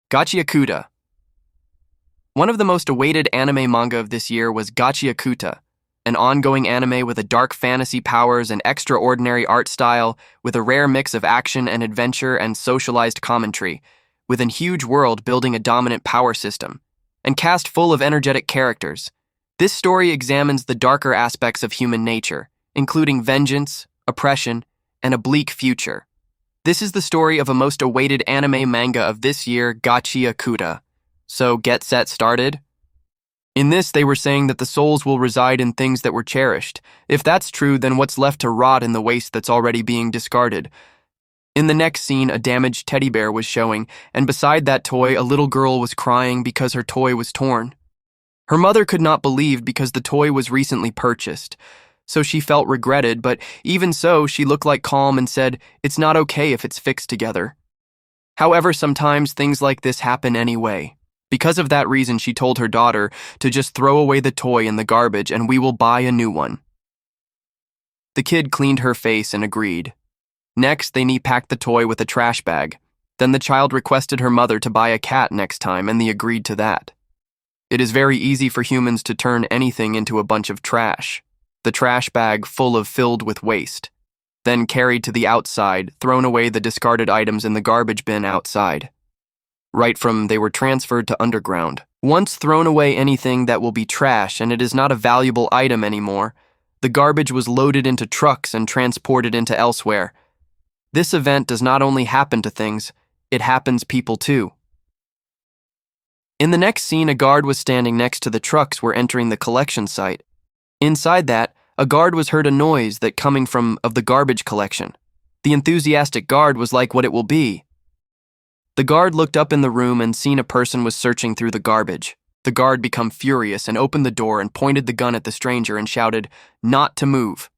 Gachiakuta. One of the most awaited anime manga of this year was Gachiakuta, an ongoing anime with a dark fantasy powers and extraordinary art style, with a rare mix of action and adventure and socialized commentary, with a huge world building a dominant power system, and cast full of energetic characters. This story examines the darker aspects of human nature, including vengeance, oppression, and a bleak future. This is the story of a most awaited anime manga of this year, Gachiakuta. So get set started? In this, they were saying that the souls will reside in things that were cherished. If that's true, then what's left to rot in the waste that's already being discarded? In the next scene, a damaged teddy bear was showing, and beside that toy, a little girl was crying because her toy was torn. Her mother could not believe because the toy was recently purchased. So she felt regretted, but even so, she looked like calm and said, "It's not okay if it's fixed together." However, sometimes things like this happen anyway. Because of that reason, she told her daughter to just throw away the toy in the garbage and we will buy a new one. The kid cleaned her face and agreed. Next, they packed the toy with a trash bag. Then the child requested her mother to buy a cat next time, and they agreed to that. It is very easy for humans to turn anything into a bunch of trash. The trash bag filled with waste. Then carried to the outside, thrown away the discarded items in the garbage bin outside. They were transferred to underground. Once thrown away anything that will be trash and it is not a valuable item anymore, the garbage was loaded into trucks and transported into elsewhere. This event does not only happen to things, it happens people too. In the next scene, a guard was standing next to the trucks were entering the collection site. Inside that, a guard was heard a noise that coming from the garbage collection. The enthusiastic guard was like, "What it will be?" The guard looked up in the room and seen a person was searching through the garbage. The guard became furious and opened the door and pointed the gun at the stranger and shouted, "Not to move,"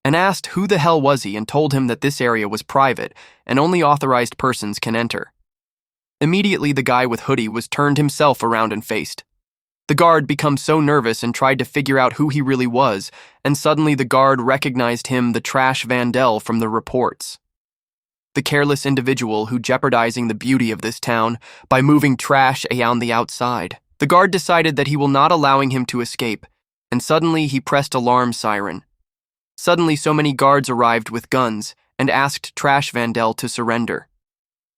and asked who the hell was he and told him that this area was private and only authorized persons can enter. Immediately, the guy with hoodie was turned himself around and faced. The guard became so nervous and tried to figure out who he really was, and suddenly the guard recognized him, the trash vandal from the reports. The careless individual who jeopardizing the beauty of this town by moving trash around the outside. The guard decided that he will not allowing him to escape, and suddenly he pressed alarm siren. Suddenly so many guards arrived with guns and asked trash vandal to surrender.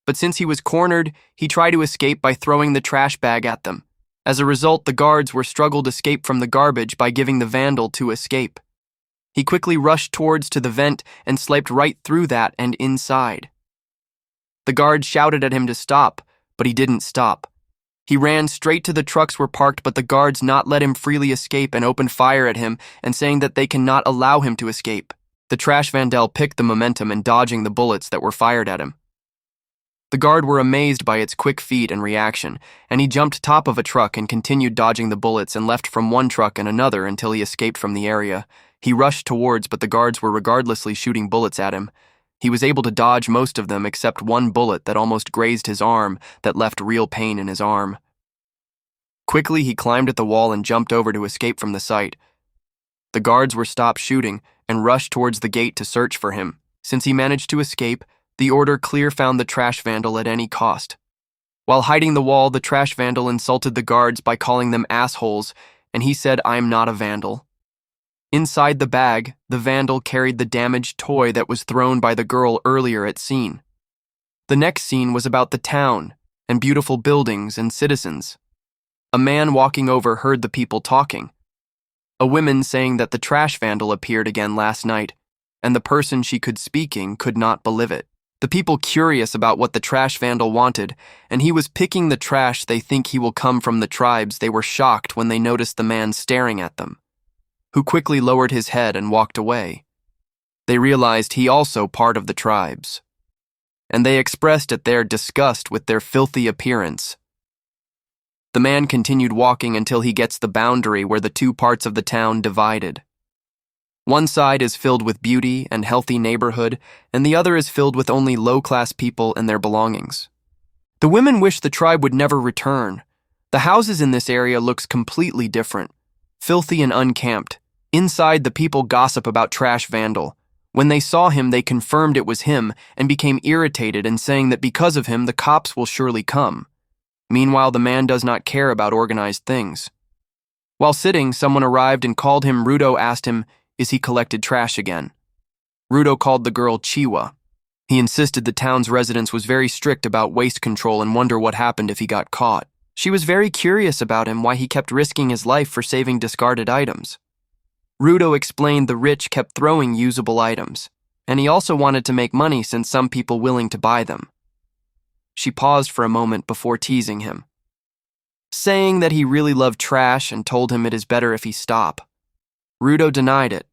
But since he was cornered, he tried to escape by throwing the trash bag at them. As a result, the guards were struggled to escape from the garbage by giving the vandal to escape. He quickly rushed towards to the vent and slipped right through that and inside. The guards shouted at him to stop, but he didn't stop. He ran straight to the trucks were parked, but the guards not let him freely escape and opened fire at him and saying that they cannot allow him to escape. The trash vandal picked the momentum and dodging the bullets that were fired at him. The guard were amazed by its quick feet and reaction, and he jumped top of a truck and continued dodging the bullets and left from one truck and another until he escaped from the area. He rushed towards, but the guards were regardlessly shooting bullets at him. He was able to dodge most of them except one bullet that almost grazed his arm that left real pain in his arm. Quickly, he climbed at the wall and jumped over to escape from the site. The guards were stopped shooting and rushed towards the gate to search for him. Since he managed to escape, the order clear found the trash vandal at any cost. While hiding the wall, the trash vandal insulted the guards by calling them assholes, and he said, "I'm not a vandal." Inside the bag, the vandal carried the damaged toy that was thrown by the girl earlier at scene. The next scene was about the town and beautiful buildings and citizens. A man walking over heard the people talking. A woman saying that the trash vandal appeared again last night, and the person she could speaking could not believe it. The people curious about what the trash vandal wanted, and he was picking the trash they think he will come from the tribes. They were shocked when they noticed the man staring at them, who quickly lowered his head and walked away. They realized he also part of the tribes, and they expressed at their disgust with their filthy appearance. The man continued walking until he gets the boundary where the two parts of the town divided. One side is filled with beauty and healthy neighborhood, and the other is filled with only low-class people and their belongings. The women wish the tribe would never return. The houses in this area looks completely different, filthy and unkempt. Inside, the people gossip about trash vandal. When they saw him, they confirmed it was him and became irritated and saying that because of him, the cops will surely come. Meanwhile, the man does not care about organized things. While sitting, someone arrived and called him. Rudo asked him, is he collected trash again? Rudo called the girl Chiwa. He insisted the town's residents was very strict about waste control and wonder what happened if he got caught. She was very curious about him, why he kept risking his life for saving discarded items. Rudo explained the rich kept throwing usable items, and he also wanted to make money since some people willing to buy them. She paused for a moment before teasing him, saying that he really loved trash and told him it is better if he stop. Rudo denied it.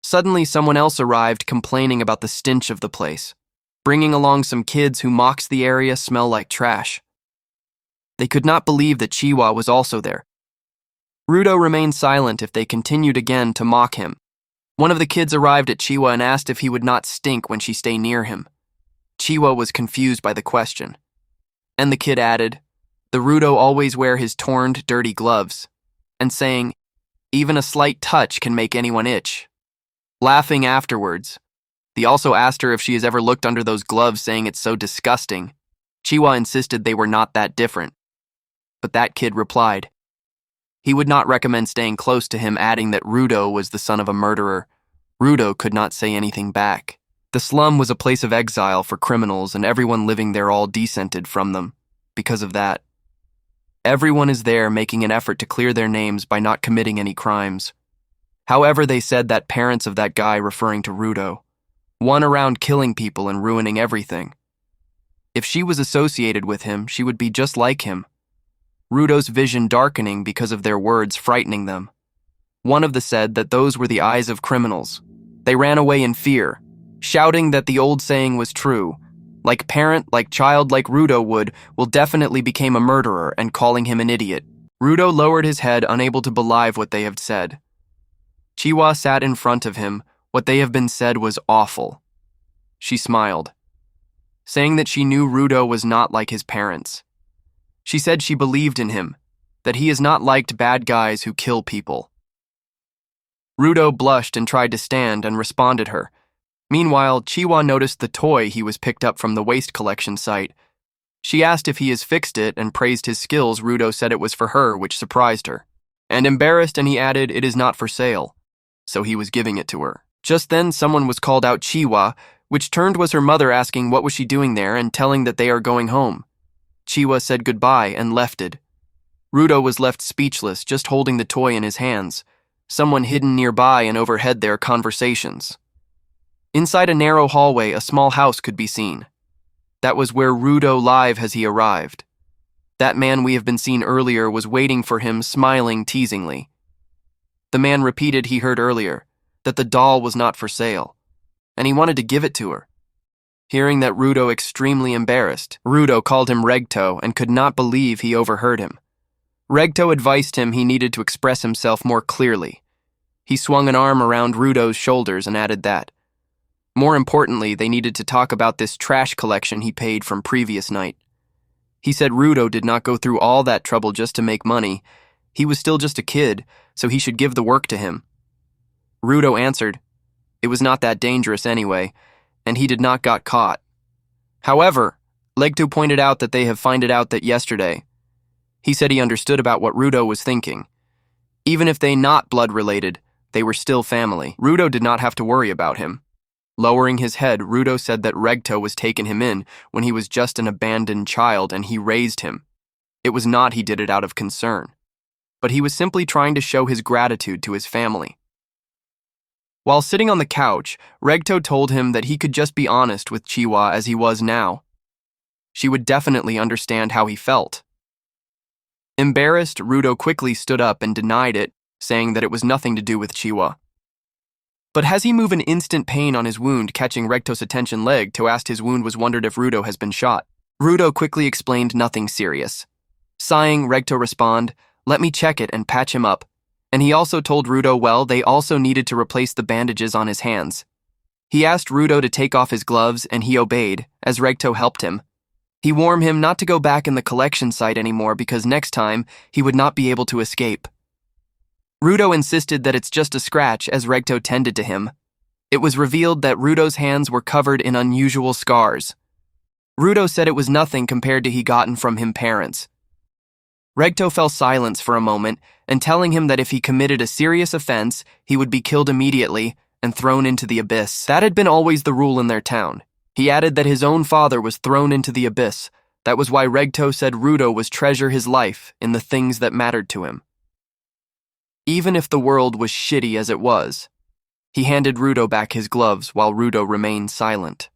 Suddenly, someone else arrived complaining about the stench of the place, bringing along some kids who mocks the area smell like trash. They could not believe that Chiwa was also there. Rudo remained silent if they continued again to mock him. One of the kids arrived at Chiwa and asked if he would not stink when she stay near him. Chiwa was confused by the question. And the kid added, the Rudo always wear his torn, dirty gloves, and saying, even a slight touch can make anyone itch. Laughing afterwards, they also asked her if she has ever looked under those gloves, saying it's so disgusting. Chiwa insisted they were not that different. But that kid replied, he would not recommend staying close to him, adding that Rudo was the son of a murderer. Rudo could not say anything back. The slum was a place of exile for criminals, and everyone living there all descended from them. Because of that, everyone is there making an effort to clear their names by not committing any crimes. However, they said that parents of that guy, referring to Rudo, won around killing people and ruining everything. If she was associated with him, she would be just like him. Rudo's vision darkening because of their words frightening them. One of them said that those were the eyes of criminals. They ran away in fear, shouting that the old saying was true. Like parent, like child, like Rudo will definitely become a murderer, and calling him an idiot. Rudo lowered his head, unable to believe what they had said. Chiwa sat in front of him. What they have been said was awful. She smiled, saying that she knew Rudo was not like his parents. She said she believed in him, that he is not liked bad guys who kill people. Rudo blushed and tried to stand and responded her. Meanwhile, Chiwa noticed the toy he was picked up from the waste collection site. She asked if he has fixed it and praised his skills. Rudo said it was for her, which surprised her. And embarrassed, and he added, it is not for sale. So he was giving it to her. Just then, someone was called out Chiwa, which turned was her mother, asking what was she doing there and telling that they are going home. Chiwa said goodbye and lefted. Rudo was left speechless, just holding the toy in his hands. Someone hidden nearby and overheard their conversations. Inside a narrow hallway, a small house could be seen. That was where Rudo live as he arrived. That man we have been seen earlier was waiting for him, smiling teasingly. The man repeated he heard earlier, that the doll was not for sale, and he wanted to give it to her. Hearing that, Rudo extremely embarrassed. Rudo called him Regto and could not believe he overheard him. Regto advised him he needed to express himself more clearly. He swung an arm around Rudo's shoulders and added that, more importantly, they needed to talk about this trash collection he paid from previous night. He said Rudo did not go through all that trouble just to make money. He was still just a kid, so he should give the work to him. Rudo answered, it was not that dangerous anyway, and he did not got caught. However, Legto pointed out that they have found it out that yesterday. He said he understood about what Rudo was thinking. Even if they not blood-related, they were still family. Rudo did not have to worry about him. Lowering his head, Rudo said that Regto was taking him in when he was just an abandoned child and he raised him. It was not he did it out of concern, but he was simply trying to show his gratitude to his family. While sitting on the couch, Regto told him that he could just be honest with Chiwa as he was now. She would definitely understand how he felt. Embarrassed, Rudo quickly stood up and denied it, saying that it was nothing to do with Chiwa. But as he moved an instant pain on his wound, catching Regto's attention, Legto asked his wound was wondered if Rudo has been shot. Rudo quickly explained nothing serious. Sighing, Regto responded, let me check it and patch him up. And he also told Rudo they also needed to replace the bandages on his hands. He asked Rudo to take off his gloves and he obeyed, as Regto helped him. He warned him not to go back in the collection site anymore because next time he would not be able to escape. Rudo insisted that it's just a scratch as Regto tended to him. It was revealed that Rudo's hands were covered in unusual scars. Rudo said it was nothing compared to he gotten from him parents. Regto fell silence for a moment, and telling him that if he committed a serious offense, he would be killed immediately and thrown into the abyss. That had been always the rule in their town. He added that his own father was thrown into the abyss. That was why Regto said Rudo was treasure his life in the things that mattered to him. Even if the world was shitty as it was, he handed Rudo back his gloves while Rudo remained silent.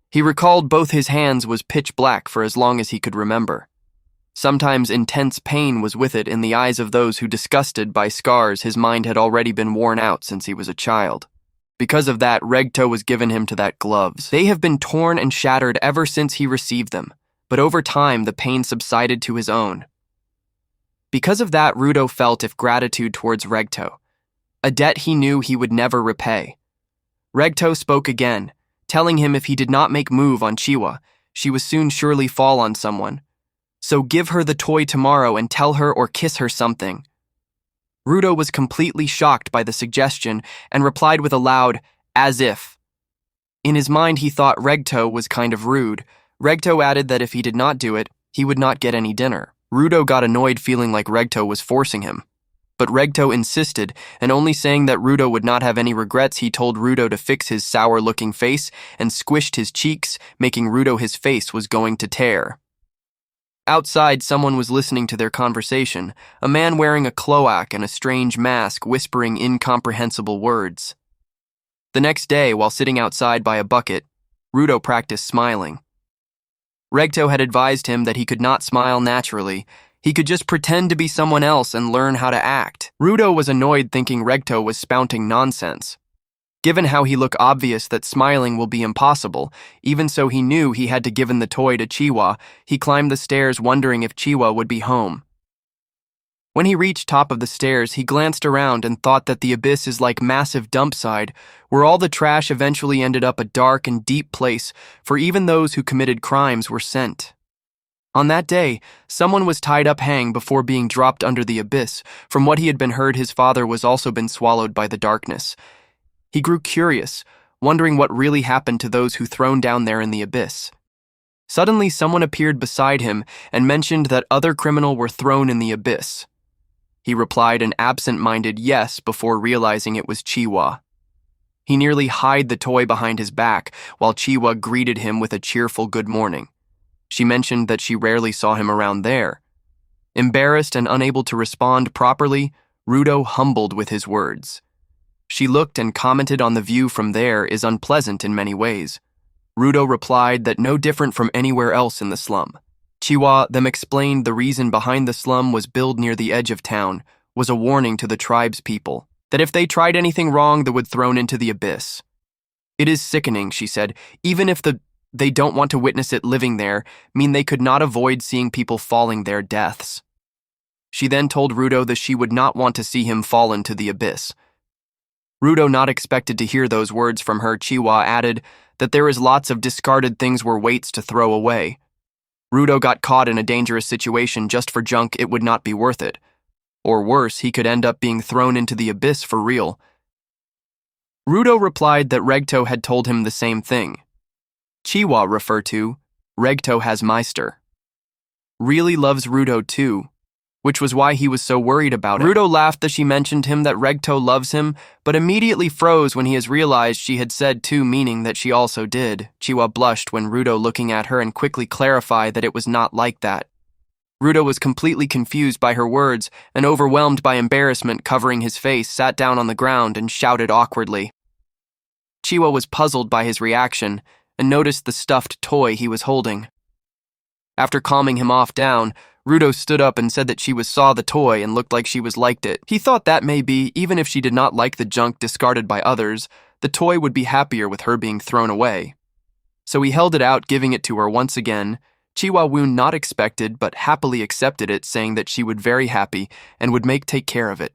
He recalled both his hands was pitch black for as long as he could remember. Sometimes intense pain was with it in the eyes of those who, disgusted by scars his mind had already been worn out since he was a child. Because of that, Regto was given him to that gloves. They have been torn and shattered ever since he received them, but over time the pain subsided to his own. Because of that, Rudo felt if gratitude towards Regto, a debt he knew he would never repay. Regto spoke again, telling him if he did not make move on Chiwa, she would soon surely fall on someone. So give her the toy tomorrow and tell her or kiss her something. Rudo was completely shocked by the suggestion and replied with a loud, as if. In his mind he thought Regto was kind of rude. Regto added that if he did not do it, he would not get any dinner. Rudo got annoyed feeling like Regto was forcing him. But Regto insisted, and only saying that Rudo would not have any regrets, he told Rudo to fix his sour-looking face and squished his cheeks, making Rudo his face was going to tear. Outside, someone was listening to their conversation, a man wearing a cloak and a strange mask whispering incomprehensible words. The next day, while sitting outside by a bucket, Rudo practiced smiling. Regto had advised him that he could not smile naturally. He could just pretend to be someone else and learn how to act. Rudo was annoyed thinking Regto was spouting nonsense. Given how he looked obvious that smiling will be impossible, even so he knew he had to given the toy to Chiwa, he climbed the stairs wondering if Chiwa would be home. When he reached top of the stairs, he glanced around and thought that the abyss is like massive dump site, where all the trash eventually ended up a dark and deep place, for even those who committed crimes were sent. On that day, someone was tied up hanged before being dropped under the abyss. From what he had been heard, his father was also been swallowed by the darkness. He grew curious, wondering what really happened to those who thrown down there in the abyss. Suddenly, someone appeared beside him and mentioned that other criminal were thrown in the abyss. He replied an absent-minded yes before realizing it was Chiwa. He nearly hid the toy behind his back while Chiwa greeted him with a cheerful good morning. She mentioned that she rarely saw him around there. Embarrassed and unable to respond properly, Rudo humbled with his words. She looked and commented on the view from there is unpleasant in many ways. Rudo replied that no different from anywhere else in the slum. Chiwa then explained the reason behind the slum was built near the edge of town, was a warning to the tribe's people, that if they tried anything wrong, they would thrown into the abyss. It is sickening, she said, even if they don't want to witness it living there, mean they could not avoid seeing people falling their deaths. She then told Rudo that she would not want to see him fall into the abyss. Rudo, not expected to hear those words from her, Chiwa added that there is lots of discarded things were weights to throw away. Rudo got caught in a dangerous situation just for junk, it would not be worth it. Or worse, he could end up being thrown into the abyss for real. Rudo replied that Regto had told him the same thing. Chiwa referred to, Regto has Meister. Really loves Rudo too, which was why he was so worried about it. Rudo laughed that she mentioned him that Regto loves him, but immediately froze when he has realized she had said too, meaning that she also did. Chiwa blushed when Rudo looking at her and quickly clarified that it was not like that. Rudo was completely confused by her words and overwhelmed by embarrassment covering his face, sat down on the ground and shouted awkwardly. Chiwa was puzzled by his reaction and noticed the stuffed toy he was holding. After calming him off down, Rudo stood up and said that she saw the toy and looked like she liked it. He thought that maybe, even if she did not like the junk discarded by others, the toy would be happier with her being thrown away. So he held it out, giving it to her once again. Chiwa Woon not expected but happily accepted it, saying that she would very happy and would take care of it,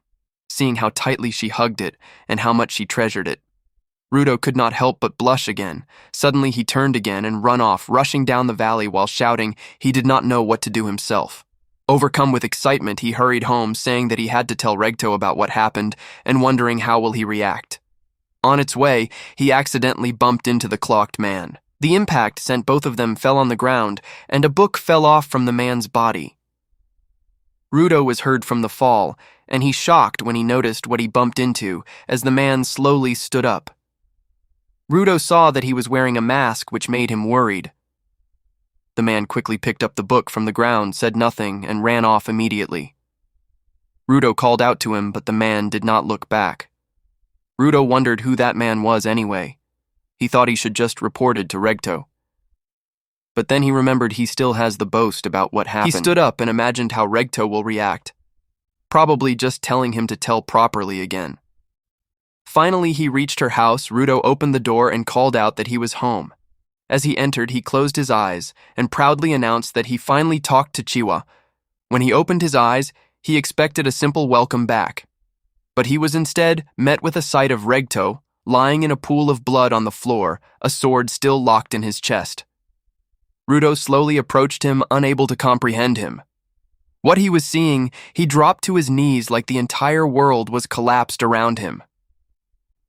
seeing how tightly she hugged it and how much she treasured it. Rudo could not help but blush again. Suddenly he turned again and run off, rushing down the valley while shouting he did not know what to do himself. Overcome with excitement, he hurried home, saying that he had to tell Regto about what happened and wondering how will he react. On its way, he accidentally bumped into the cloaked man. The impact sent both of them fell on the ground, and a book fell off from the man's body. Rudo was heard from the fall, and he shocked when he noticed what he bumped into as the man slowly stood up. Rudo saw that he was wearing a mask, which made him worried. The man quickly picked up the book from the ground, said nothing, and ran off immediately. Rudo called out to him, but the man did not look back. Rudo wondered who that man was anyway. He thought he should just reported to Regto. But then he remembered he still has the boast about what happened. He stood up and imagined how Regto will react, probably just telling him to tell properly again. Finally, he reached her house. Rudo opened the door and called out that he was home. As he entered, he closed his eyes and proudly announced that he finally talked to Chiwa. When he opened his eyes, he expected a simple welcome back. But he was instead met with a sight of Regto lying in a pool of blood on the floor, a sword still locked in his chest. Rudo slowly approached him, unable to comprehend him. What he was seeing, he dropped to his knees like the entire world was collapsed around him.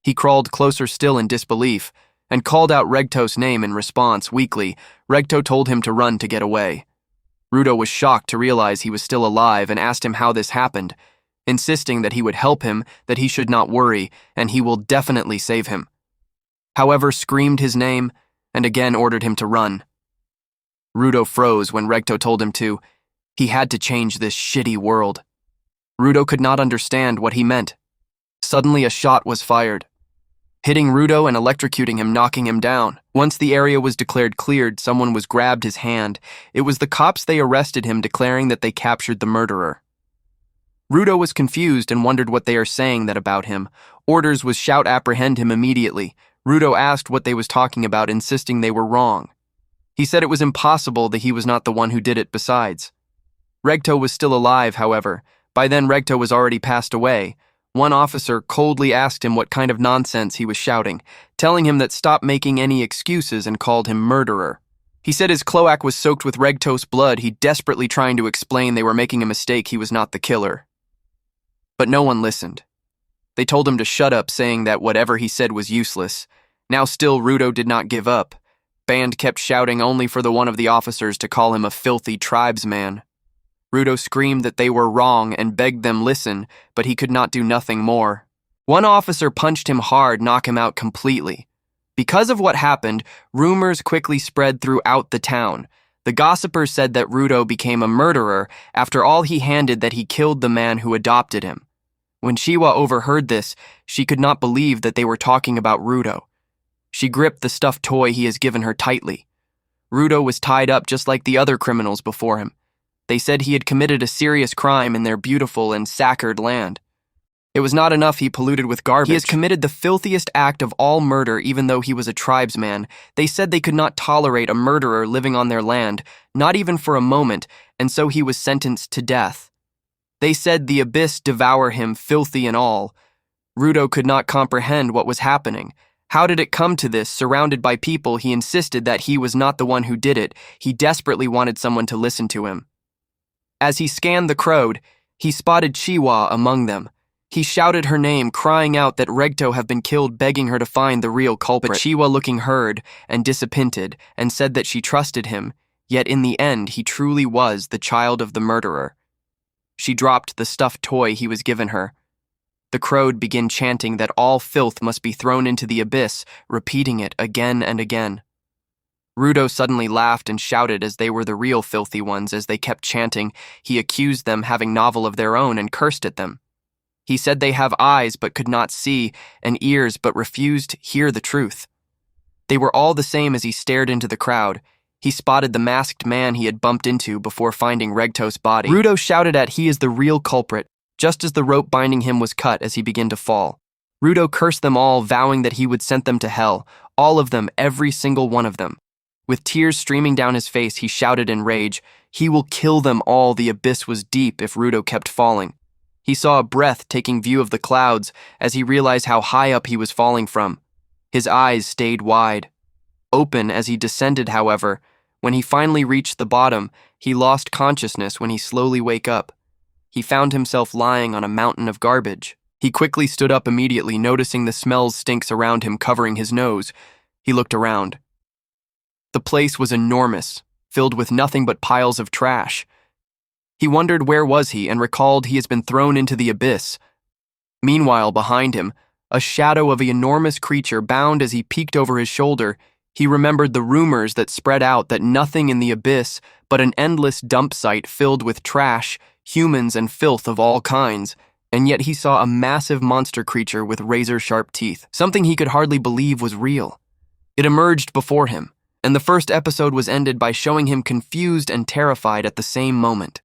He crawled closer still in disbelief and called out Regto's name in response. Weakly, Regto told him to run to get away. Rudo was shocked to realize he was still alive and asked him how this happened, insisting that he would help him, that he should not worry, and he will definitely save him. However, screamed his name and again ordered him to run. Rudo froze when Regto told him to. He had to change this shitty world. Rudo could not understand what he meant. Suddenly a shot was fired, hitting Rudo and electrocuting him, knocking him down. Once the area was declared cleared, someone was grabbed his hand. It was the cops. They arrested him, declaring that they captured the murderer. Rudo was confused and wondered what they are saying that about him. Orders was shout apprehend him immediately. Rudo asked what they was talking about, insisting they were wrong. He said it was impossible that he was not the one who did it besides. Regto was still alive, however. By then Regto was already passed away. One officer coldly asked him what kind of nonsense he was shouting, telling him that stop making any excuses and called him murderer. He said his cloak was soaked with Regto's blood. He desperately trying to explain they were making a mistake, he was not the killer. But no one listened. They told him to shut up, saying that whatever he said was useless. Now still, Rudo did not give up. Band kept shouting only for the one of the officers to call him a filthy tribesman. Rudo screamed that they were wrong and begged them listen, but he could not do nothing more. One officer punched him hard, knock him out completely. Because of what happened, rumors quickly spread throughout the town. The gossipers said that Rudo became a murderer after all he handed, that he killed the man who adopted him. When Chiwa overheard this, she could not believe that they were talking about Rudo. She gripped the stuffed toy he has given her tightly. Rudo was tied up just like the other criminals before him. They said he had committed a serious crime in their beautiful and sacred land. It was not enough he polluted with garbage. He has committed the filthiest act of all murder, even though he was a tribesman. They said they could not tolerate a murderer living on their land, not even for a moment, and so he was sentenced to death. They said the abyss devour him, filthy and all. Rudo could not comprehend what was happening. How did it come to this? Surrounded by people, he insisted that he was not the one who did it. He desperately wanted someone to listen to him. As he scanned the crowd, he spotted Chiwa among them. He shouted her name, crying out that Regto have been killed, begging her to find the real culprit. But Chiwa, looking hurt and disappointed, and said that she trusted him, yet in the end he truly was the child of the murderer. She dropped the stuffed toy he was given her. The crowd began chanting that all filth must be thrown into the abyss, repeating it again and again. Rudo suddenly laughed and shouted as they were the real filthy ones. As they kept chanting, he accused them having novel of their own and cursed at them. He said they have eyes but could not see, and ears but refused to hear the truth. They were all the same. As he stared into the crowd, he spotted the masked man he had bumped into before finding Regto's body. Rudo shouted at he is the real culprit, just as the rope binding him was cut as he began to fall. Rudo cursed them all, vowing that he would send them to hell, all of them, every single one of them. With tears streaming down his face, he shouted in rage, he will kill them all. The abyss was deep if Rudo kept falling. He saw a breathtaking view of the clouds as he realized how high up he was falling from. His eyes stayed wide open as he descended. However, when he finally reached the bottom, he lost consciousness. When he slowly woke up, he found himself lying on a mountain of garbage. He quickly stood up immediately, noticing the smells stinks around him covering his nose. He looked around. The place was enormous, filled with nothing but piles of trash. He wondered where was he and recalled he has been thrown into the abyss. Meanwhile, behind him, a shadow of an enormous creature bound as he peeked over his shoulder. He remembered the rumors that spread out that nothing in the abyss but an endless dump site filled with trash, humans, and filth of all kinds, and yet he saw a massive monster creature with razor-sharp teeth, something he could hardly believe was real. It emerged before him, and the first episode was ended by showing him confused and terrified at the same moment.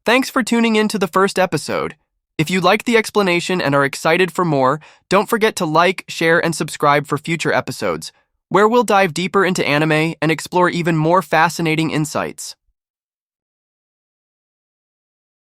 Thanks for tuning in to the first episode. If you liked the explanation and are excited for more, don't forget to like, share, and subscribe for future episodes, where we'll dive deeper into anime and explore even more fascinating insights.